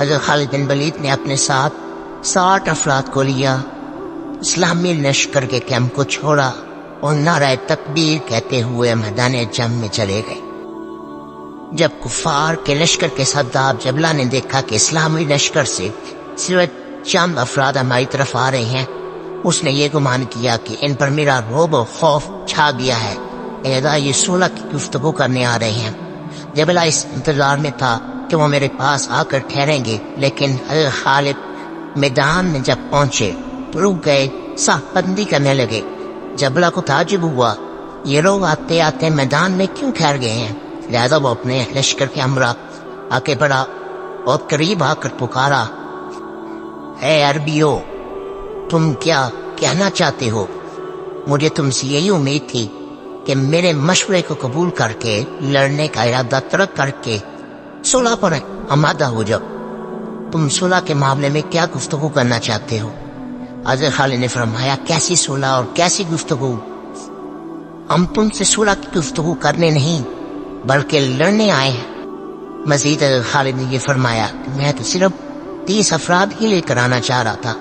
حضرت خالد بن ولید نے اپنے ساتھ 60 افراد کو لیا، اسلامی لشکر کے کیمپ کو چھوڑا اور نعرہ تکبیر کہتے ہوئے میدان جنگ میں چلے گئے۔ جب کفار کے لشکر کے سردار جبلہ نے دیکھا کہ اسلامی لشکر سے صرف چند افراد ہماری طرف آ رہے ہیں، اس نے یہ گمان کیا کہ ان پر میرا رعب و خوف چھا گیا ہے، لہذا یہ صلح کی گفتگو کرنے آ رہے ہیں۔ جبلہ اس انتظار میں تھا کہ وہ میرے پاس آ کر ٹھہریں گے، لیکن حضرت خالد میدان میں جب پہنچے تو رک گئے، صف بندی کرنے لگے۔ جبلہ کو تعجب ہوا، یہ لوگ آتے آتے میدان میں کیوں ٹھہر گئے ہیں؟ لہذا وہ اپنے لشکر کے ہمراہ آگے بڑھا اور قریب آ کر پکارا، اے عربیو، تم کیا کہنا چاہتے ہو؟ مجھے تم سے یہی امید تھی کہ میرے مشورے کو قبول کر کے لڑنے کا ارادہ ترک کر کے صلح پر آمادہ ہو جاؤ۔ تم صلح کے معاملے میں کیا گفتگو کرنا چاہتے ہو؟ حضرت خالد نے فرمایا، کیسی صلح اور کیسی گفتگو؟ ہم تم سے صلح کی گفتگو کرنے نہیں بلکہ لڑنے آئے ہیں۔ مزید حضرت خالد نے یہ فرمایا کہ میں تو صرف 30 افراد ہی لے کر آنا چاہ رہا تھا،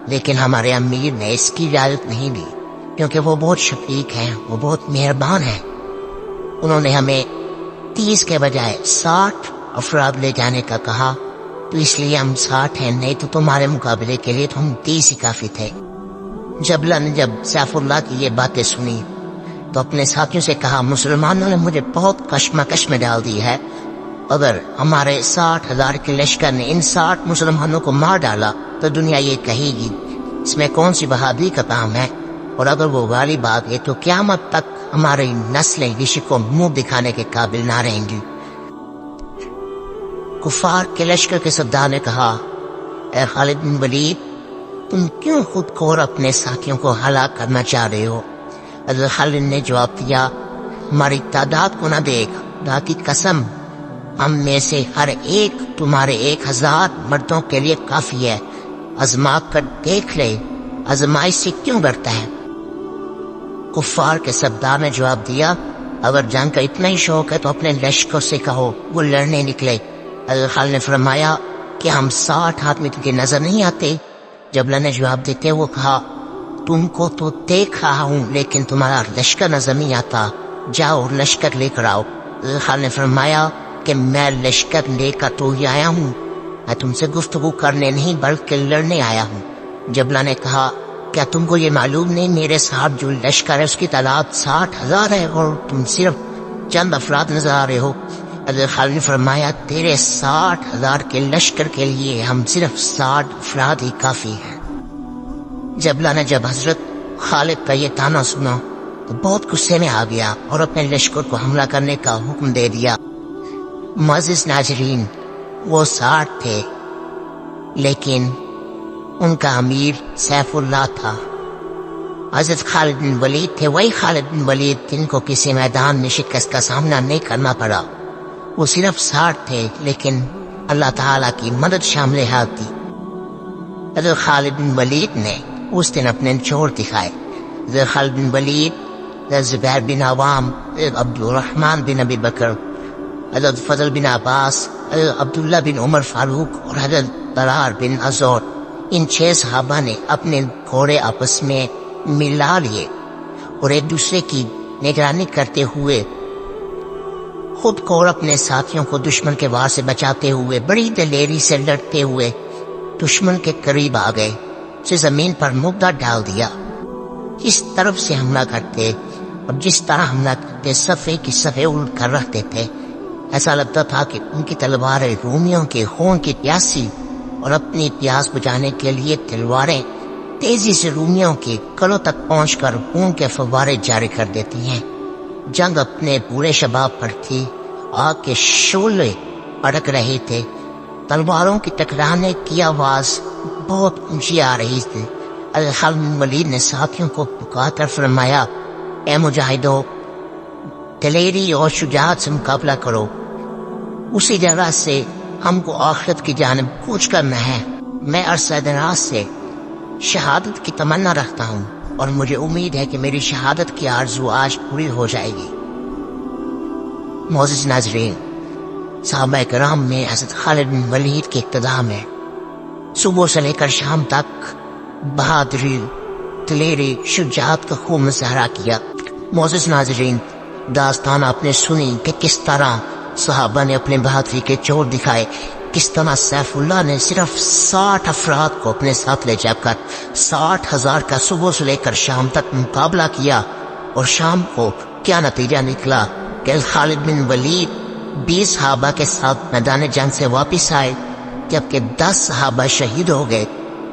لیکن ہمارے امیر نے اس کی اجازت نہیں دی، کیونکہ وہ بہت شفیق ہیں، وہ بہت مہربان ہیں۔ انہوں نے ہمیں 30 کے بجائے 60 افراد لے جانے کا کہا، تو اس لیے ہم 60 ہیں، نہیں تو تمہارے مقابلے کے لیے تو ہم 30 ہی کافی تھے۔ جبلہ نے جب سیف اللہ کی یہ باتیں سنی تو اپنے ساتھیوں سے کہا، مسلمانوں نے مجھے بہت کشمکش میں ڈال دی ہے۔ اگر ہمارے 60,000 کے لشکر نے ان 60 مسلمانوں کو مار ڈالا تو دنیا یہ کہے گی اس میں کون سی بہادری کا کام ہے، اور اگر وہ غالب آ گئے تو قیامت تک ہماری نسلیں کسی کو منہ دکھانے کے قابل نہ رہیں گی۔ کفار کے لشکر کے سردار نے کہا، اے خالد بن ولید، تم کیوں خود کو اور اپنے ساتھیوں کو ہلاک کرنا چاہ رہے ہو؟ حضرت خالد نے جواب دیا، ہماری تعداد کو نہ دیکھ، خدا کی قسم، ہم میں سے ہر ایک تمہارے 1000 مردوں کے لیے کافی ہے، آزما کر دیکھ لے، آزمائش سے کیوں ڈرتا ہے؟ کفار کے سردار نے جواب دیا، اگر جنگ کا اتنا ہی شوق ہے تو اپنے لشکر سے کہو وہ لڑنے نکلے۔ حضرت خالد نے فرمایا کہ ہم 60 آدمی تجھے نظر نہیں آتے؟ جبلہ نے جواب دیتے وہ کہا، تم کو تو دیکھ رہا ہوں لیکن تمہارا لشکر نظر نہیں آتا، جاؤ اور لشکر لے کر آؤ۔ حضرت خالد نے فرمایا کہ میں لشکر لے کر تو ہی آیا ہوں، میں تم سے گفتگو کرنے نہیں بلکہ لڑنے آیا ہوں۔ جبلہ نے کہا، کیا تم کو یہ معلوم نہیں میرے ساتھ جو لشکر ہے اس کی تعداد 60,000 ہے اور تم صرف چند افراد نظر آ رہے ہو؟ حضرت خالد نے فرمایا، تیرے 60,000 کے لشکر کے لیے ہم صرف 60 افراد ہی کافی ہیں۔ جبلہ نے جب حضرت خالد کا یہ تانا سنا تو بہت غصے میں آ گیا اور اپنے لشکر کو حملہ کرنے کا حکم دے دیا۔ معزز ناظرین، وہ 60 تھے لیکن ان کا امیر سیف اللہ تھا۔ حضرت خالد بن ولید تھے، وہی خالد بن ولید جن کو کسی میدان میں شکست کا سامنا نہیں کرنا پڑا۔ وہ صرف 60 تھے لیکن اللہ تعالیٰ کی مدد شامل حال تھی۔ حضرت خالد بن ولید نے اس دن اپنے نچوڑ دکھائے۔ حضرت خالد بن ولید، حضرت زبیر بن عوام، حضرت عبد الرحمن بن ابی بکر، حضرت فضل بن عباس، حضرت عبداللہ بن عمر فاروق اور حضرت طلحہ بن ازور، ان 6 صحابہ نے اپنے گھوڑے آپس میں ملا لیے اور ایک دوسرے کی نگرانی کرتے ہوئے خود کو اور اپنے ساتھیوں کو دشمن کے وار سے بچاتے ہوئے بڑی دلیری سے لڑتے ہوئے دشمن کے قریب آ گئے، اسے زمین پر مردہ ڈال دیا۔ جس طرف سے حملہ کرتے اور جس طرح حملہ کرتے صفے کی صفے الٹ کر رکھتے تھے، ایسا لگتا تھا کہ ان کی تلواریں رومیوں کے خون کی پیاسی اور اپنی پیاس بجھانے کے لیے تلواریں تیزی سے رومیوں کے کلوں تک پہنچ کر خون کے فوارے جاری کر دیتی ہیں۔ جنگ اپنے پورے شباب پر تھی، آگ کے شعلے اڑک رہے تھے، تلواروں کی ٹکرانے کی آواز بہت اونچی آ رہی تھی۔ حضرت خالد بن ولید نے ساتھیوں کو پکار کر فرمایا، اے مجاہدوں، دلیری اور شجاعت سے مقابلہ کرو، اسی جگہ سے ہم کو آخرت کی جانب کوچ کرنا ہے۔ میں عرصہ دراز سے شہادت کی تمنا رکھتا ہوں اور مجھے امید ہے کہ میری شہادت کی آرزو آج پوری ہو جائے گی۔ معزز ناظرین، صحابہ کرام میں حضرت خالد بن ولید کے اقتداء میں صبح سے لے کر شام تک بہادری، دلیری، شجاعت کا خوب مظاہرہ کیا۔ معزز ناظرین، داستان آپ نے سنی کہ کس طرح صحابہ نے اپنے بہادری کے چور دکھائے، کس طرح سیف اللہ نے صرف 60 افراد کو اپنے ساتھ لے جا کر 60,000 کا صبح سے لے کر شام تک مقابلہ کیا، اور شام کو کیا نتیجہ نکلا کہ خالد بن ولید 20 صحابہ کے ساتھ میدان جنگ سے واپس آئے، جبکہ 10 صحابہ شہید ہو گئے،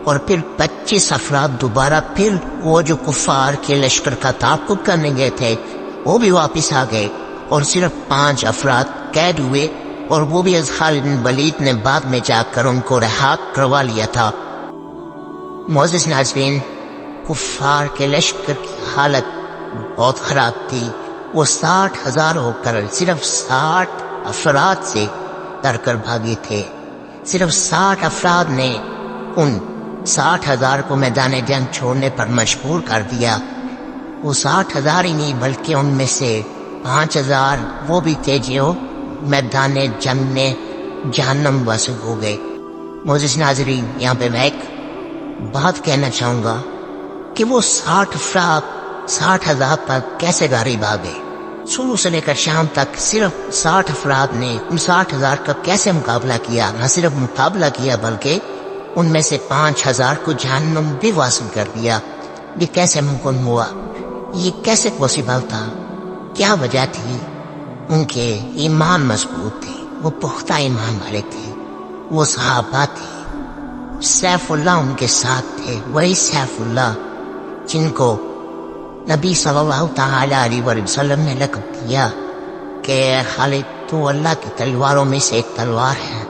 اور پھر 25 افراد دوبارہ پھر وہ جو کفار کے لشکر کا تعاقب کرنے گئے تھے وہ بھی واپس آ گئے، اور صرف 5 افراد قید ہوئے، اور وہ بھی از خالد بن ولید نے بعد میں جا کر ان کو رہا کروا لیا تھا۔ معزز ناظرین، کفار کے لشکر کی حالت بہت خراب تھی۔ وہ 60,000 ہو کر صرف 60 افراد سے ڈر کر بھاگے تھے۔ صرف 60 افراد نے ان 60,000 کو میدان جنگ چھوڑنے پر مجبور کر دیا۔ وہ 60,000 ہی نہیں بلکہ ان میں سے 5,000 وہ بھی تھے جو میدان جنگ میں جہنم واسق ہو گئے۔ معزز ناظرین، یہاں پہ میں ایک بات کہنا چاہوں گا کہ وہ 60 افراد 60,000 پر کیسے غالب آ گئے؟ صبح سے لے کر شام تک صرف 60 افراد نے ان 60,000 کا کیسے مقابلہ کیا؟ نہ صرف مقابلہ کیا بلکہ ان میں سے 5,000 کو جہنم بھی واصل کر دیا۔ یہ کیسے ممکن ہوا؟ یہ کیسے پاسبل تھا؟ کیا وجہ تھی؟ ان کے ایمان مضبوط تھے، وہ پختہ ایمان والے تھے، وہ صحابہ تھے، سیف اللہ ان کے ساتھ تھے، وہی سیف اللہ جن کو نبی صلی اللہ تعالی علیہ وسلم نے لقب دیا کہ خالد تو اللہ کی تلواروں میں سے ایک تلوار ہے۔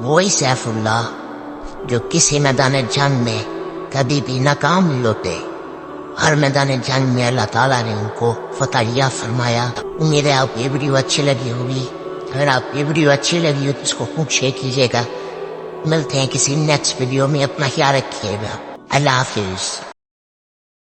وہی سیف اللہ جو کسی میدان جنگ میں کبھی بھی ناکام نہیں ہوتے، ہر میدان جنگ میں اللہ تعالیٰ نے ان کو فتح فرمایا۔ امید ہے آپ یہ ویڈیو اچھی لگی ہوگی۔ اگر آپ یہ ویڈیو اچھی لگی ہو تو اس کو خوب شیئر کیجیے گا۔ ملتے ہیں کسی نیکسٹ ویڈیو میں، اپنا خیال رکھیے گا۔ اللہ حافظ۔